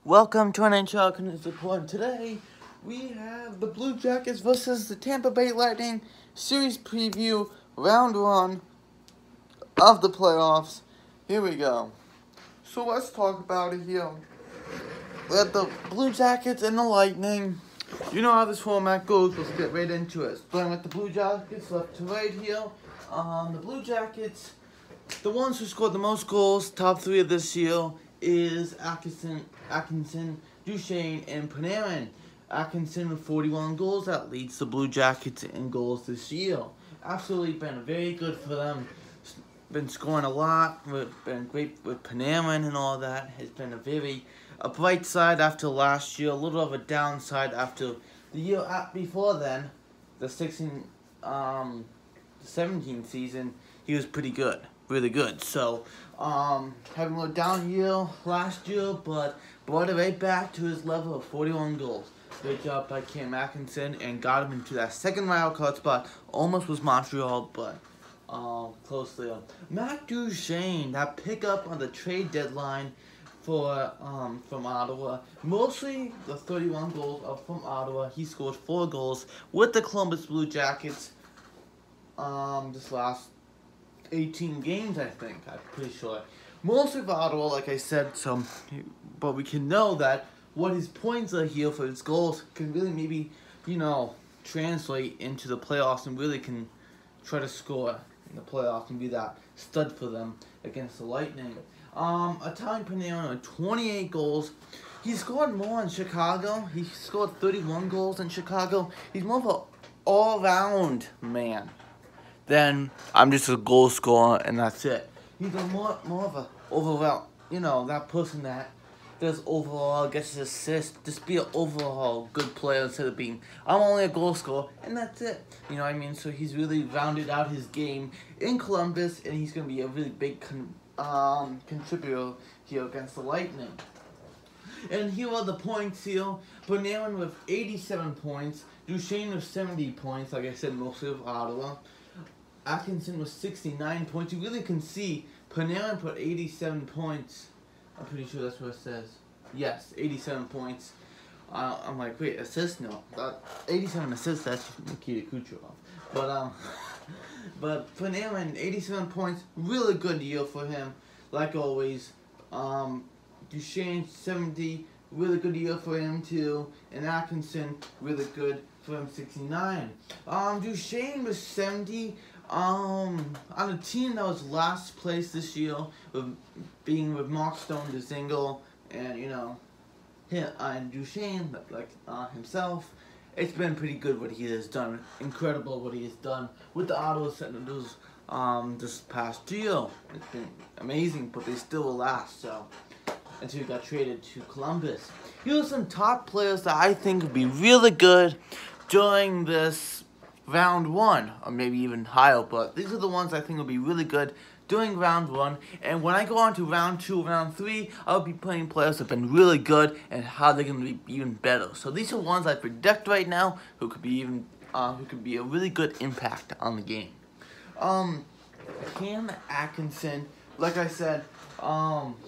Welcome to an NHL Connect Report. Today, we have the Blue Jackets versus the Tampa Bay Lightning series preview, round 1 of the playoffs. Here we go. So let's talk about it here. We have the Blue Jackets and the Lightning. You know how this format goes. Let's get right into it. Starting with the Blue Jackets, left to right here. The Blue Jackets, the ones who scored the most goals, top 3 of this year, is Atkinson, Duchesne, and Panarin. Atkinson with 41 goals. That leads the Blue Jackets in goals this year. Absolutely been very good for them. Been scoring a lot. Been great with Panarin and all that. Has been a bright side after last year. A little of a downside after the year before then. The 17 season, he was pretty good. Really good. So, having a little down year last year, but brought it right back to his level of 41 goals. Great job by Cam Atkinson and got him into that second wild card spot. Almost was Montreal, but closely on. Matt Duchesne, that pickup on the trade deadline for from Ottawa. Mostly the 31 goals are from Ottawa. He scored 4 goals with the Columbus Blue Jackets this last 18 games, I think. I'm pretty sure. Mostly for Ottawa, like I said, but we can know that what his points are here for his goals can really maybe, translate into the playoffs and really can try to score in the playoffs and be that stud for them against the Lightning. Italian Panarin with 28 goals. He scored more in Chicago. He scored 31 goals in Chicago. He's more of an all-round man. Then I'm just a goal scorer and that's it. He's more of a overall, that person that does overall, gets his assist, just be an overall good player instead of being, I'm only a goal scorer and that's it. You know what I mean? So he's really rounded out his game in Columbus and he's going to be a really big contributor here against the Lightning. And here are the points here. Panarin with 87 points, Duchesne with 70 points, like I said, mostly of Ottawa. Atkinson with 69 points. You really can see Panarin put 87 points. I'm pretty sure that's what it says. Yes, 87 points. I'm like, wait, assists? No. 87 assists, that's Nikita Kucherov. But Panarin, 87 points. Really good year for him, like always. Duchesne, 70. Really good year for him, too. And Atkinson, really good for him, 69. Duchesne was 70. On a team that was last place this year, being with Mark Stone, Dzingel, and and Duchesne, himself, it's been pretty good what he has done. Incredible what he has done with the Ottawa Senators this past year. It's been amazing, but they still will last. So until he got traded to Columbus, here are some top players that I think would be really good during this round 1, or maybe even higher, but these are the ones I think will be really good during round 1. And when I go on to round 2, round 3, I'll be playing players that have been really good and how they're going to be even better. So these are ones I predict right now who could be a really good impact on the game. Cam Atkinson, like I said,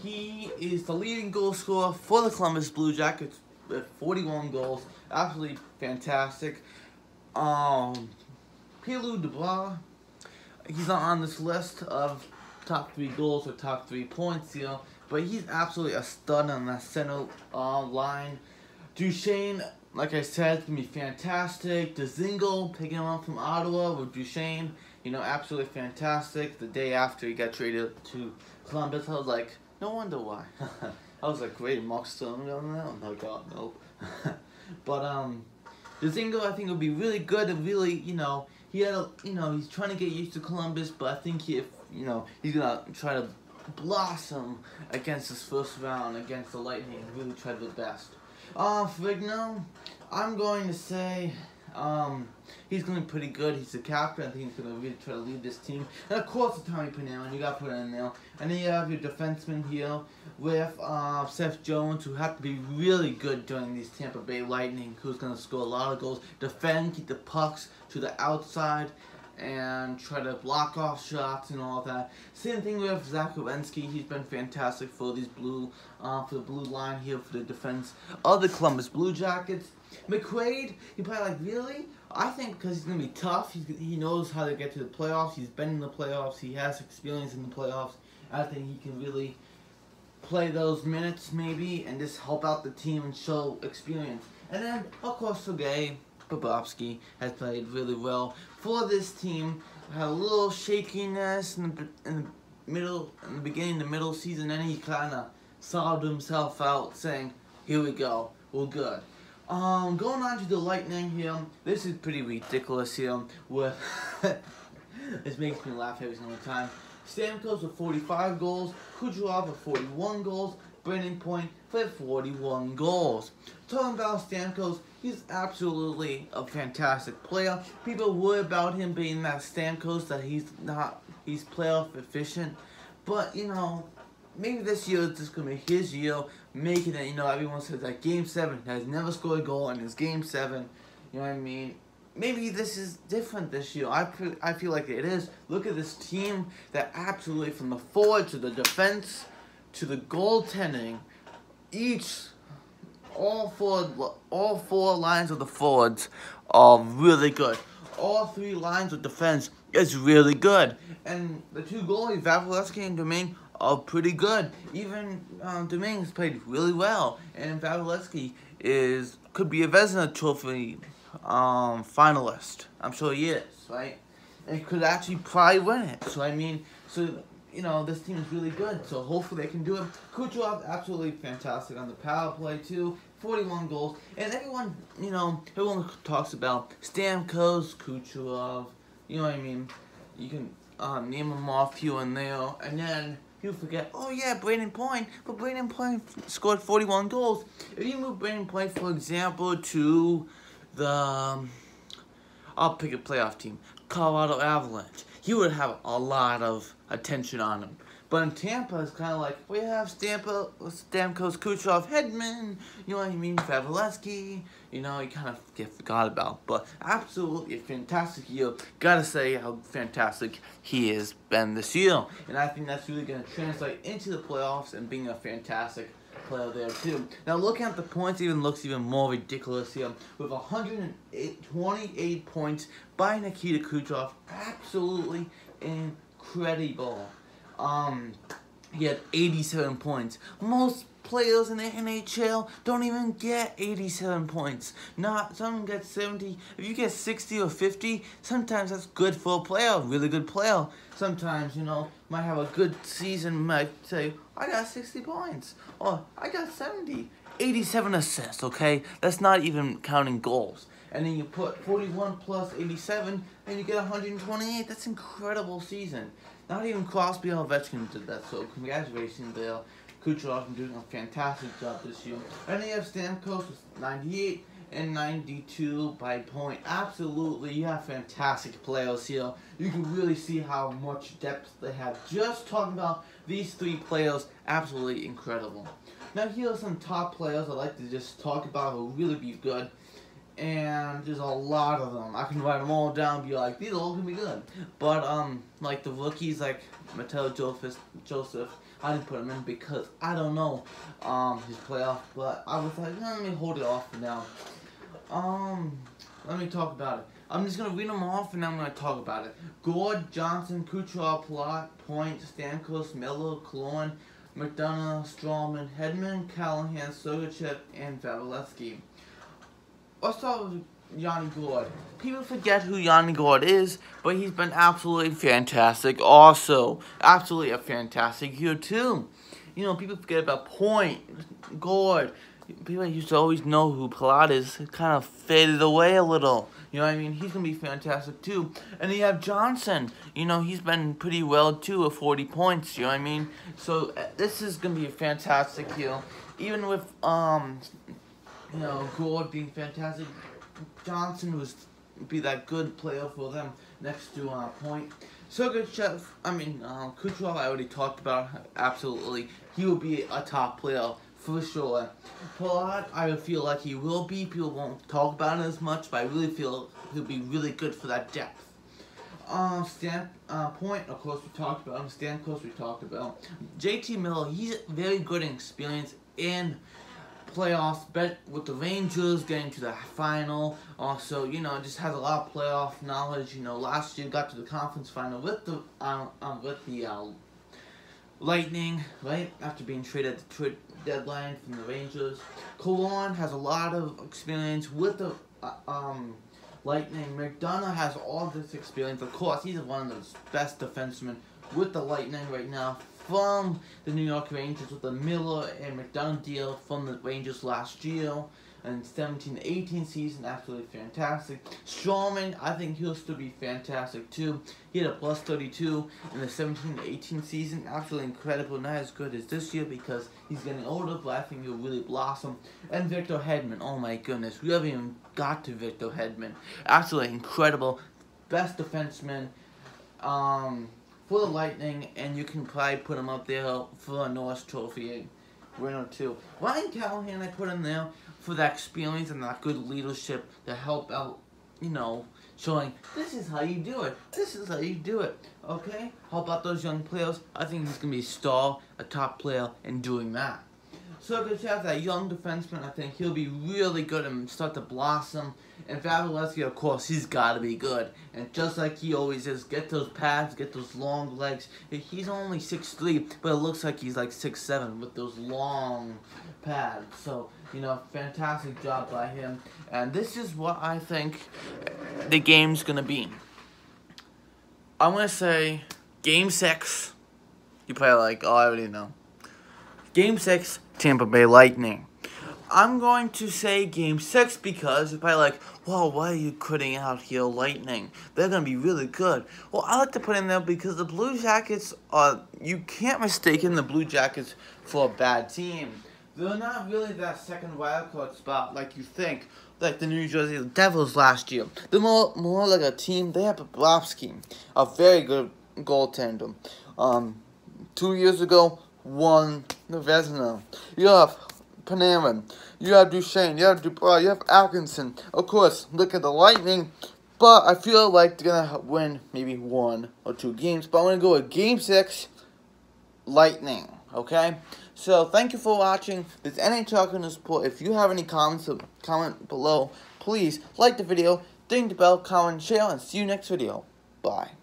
he is the leading goal scorer for the Columbus Blue Jackets with 41 goals. Absolutely fantastic. Pierre-Louis Dubois, he's not on this list of top 3 goals or top 3 points here, but he's absolutely a stud on that center line. Duchesne, like I said, is going to be fantastic. Dzingel, picking him up from Ottawa with Duchesne, absolutely fantastic. The day after he got traded to Columbus, I was like, no wonder why. I was like, great, Mark Stone on that? Oh my god, nope. But, Dzingel, I think, will be really good and really, he had he's trying to get used to Columbus, but I think he's gonna try to blossom against this first round against the Lightning and really try the best. Frigno, I'm going to say, he's going to be pretty good. He's the captain. I think he's going to really try to lead this team. And of course, Tommy Panarin, you got to put it in there. And then you have your defenseman here with Seth Jones, who have to be really good during these Tampa Bay Lightning, who's going to score a lot of goals, defend, keep the pucks to the outside, and try to block off shots and all that. Same thing with Zach Werenski. He's been fantastic for these for the blue line here for the defense of the Columbus Blue Jackets. McQuaid, he probably like, really? I think because he's going to be tough. He knows how to get to the playoffs. He's been in the playoffs. He has experience in the playoffs. I think he can really play those minutes maybe and just help out the team and show experience. And then, of course, Sergei Bobrovsky has played really well for this team. Had a little shakiness in the beginning, the middle season, and he kind of solved himself out, saying, "Here we go, we're good." Going on to the Lightning here. This is pretty ridiculous here. With this makes me laugh every single time. Stamkos with 45 goals, Kucherov with 41 goals, Brandon Point with 41 goals. Talking about Stamkos, he's absolutely a fantastic player. People worry about him being that Stamkos, that he's playoff efficient. But, you know, maybe this year is just going to be his year, making it, you know, everyone says that Game 7 has never scored a goal in his Game 7. You know what I mean? Maybe this is different this year. I feel like it is. Look at this team that absolutely, from the forward to the defense to the goaltending, all four lines of the forwards are really good. All three lines of defense is really good. And the two goalies, Vasilevskiy and Domingue, are pretty good. Even Domingue's played really well. And Vasilevskiy could be a Vezina Trophy finalist. I'm sure he is, right? And could actually probably win it. So, I mean, you know, this team is really good. So, hopefully they can do it. Kucherov, absolutely fantastic on the power play, too. 41 goals. And everyone, you know, everyone talks about Stamkos, Kucherov. You know what I mean? You can name them off here and there. And then you forget, oh yeah, Brandon Point. But Brandon Point scored 41 goals. If you move Brandon Point, for example, to I'll pick a playoff team, Colorado Avalanche, he would have a lot of attention on him. But in Tampa, it's kind of like, we have Stamkos, Kucherov, Hedman, you know what I mean, Vasilevskiy, you know, you kind of get forgot about. But absolutely a fantastic year. Gotta say how fantastic he has been this year. And I think that's really going to translate into the playoffs and being a fantastic player there too. Now looking at the points, looks even more ridiculous here with 128 points by Nikita Kucherov. Absolutely incredible. He had 87 points. Most players in the NHL don't even get 87 points. Some get 70. If you get 60 or 50, sometimes that's good for a player, really good player. Sometimes, you know, might have a good season, might say, I got 60 points, or I got 70. 87 assists, okay? That's not even counting goals. And then you put 41 plus 87, and you get 128. That's an incredible season. Not even Crosby or Ovechkin did that, so congratulations there. Kucherov is doing a fantastic job this year. And then you have Stamkos with 98 and 92 by Point. Absolutely, you have fantastic players here. You can really see how much depth they have. Just talking about these three players, absolutely incredible. Now here are some top players I'd like to just talk about who will really be good. And there's a lot of them. I can write them all down and be like, these all gonna be good. But like the rookies, like Mateo Joseph, I didn't put him in because I don't know his playoff. But I was like, let me hold it off for now. Let me talk about it. I'm just gonna read them off and then I'm gonna talk about it. Gord, Johnson, Kucherov, Palat, Point, Stamkos, Miller, Killorn, McDonough, Strawman, Hedman, Callahan, Sergachev, and Vasilevskiy. Let's start with Yanni Gourde. People forget who Yanni Gourde is, but he's been absolutely fantastic. Also, absolutely a fantastic year too. You know, people forget about Point, Gourde. People used to always know who Palat is. It kind of faded away a little. You know what I mean? He's going to be fantastic too. And then you have Johnson. You know, he's been pretty well too with 40 points. You know what I mean? So this is going to be a fantastic year. Even with, you know, Gourde being fantastic, Johnson was be that good player for them next to Point. Sergachev, Kucherov, I already talked about. Absolutely, he will be a top player for sure. Palat, I feel like he will be. People won't talk about it as much, but I really feel he'll be really good for that depth. Point, of course, we talked about him. Stamkos, we talked about. JT Miller, he's very good in experience in playoffs, bet with the Rangers getting to the final. Also, you know, just has a lot of playoff knowledge. You know, last year got to the conference final with the Lightning, right? After being traded at the trade deadline from the Rangers. Cologne has a lot of experience with the Lightning. McDonough has all this experience. Of course, he's one of the best defensemen with the Lightning right now from the New York Rangers with the Miller and McDonough deal from the Rangers last year. And 17-18 season, absolutely fantastic. Strowman, I think he'll still be fantastic too. He had a plus 32 in the 17-18 season, absolutely incredible. Not as good as this year because he's getting older, but I think he'll really blossom. And Victor Hedman, oh my goodness, we haven't even got to Victor Hedman. Absolutely incredible, best defenseman for the Lightning, and you can probably put him up there for a Norris Trophy winner too. Ryan Callahan, I put him there for that experience and that good leadership to help out, you know, showing this is how you do it. This is how you do it. Okay? How about those young players? I think he's going to be a star, a top player in doing that. So if you have that young defenseman, I think he'll be really good and start to blossom. And Vasilevsky, of course, he's got to be good. And just like he always is, get those pads, get those long legs. He's only 6'3", but it looks like he's like 6'7" with those long pads. So, you know, fantastic job by him. And this is what I think the game's going to be. I'm going to say Game 6. You probably like, oh, I already know. Game 6, Tampa Bay Lightning. I'm going to say Game 6 because you're probably like, well, why are you putting out here Lightning? They're going to be really good. Well, I like to put in there because the Blue Jackets are, you can't mistake the Blue Jackets for a bad team. They're not really that second wildcard spot like you think, like the New Jersey Devils last year. They're more like a team. They have Bobrovsky, a very good goaltender. 2 years ago, won the Vezina. You have Panarin, you have Duchesne, you have Dubois, you have Atkinson. Of course, look at the Lightning, but I feel like they're going to win maybe 1 or 2 games. But I'm going to go with Game 6, Lightning, okay? So, thank you for watching this NHL News Report. If you have any comments, comment below. Please like the video, ding the bell, comment, share, and see you next video. Bye.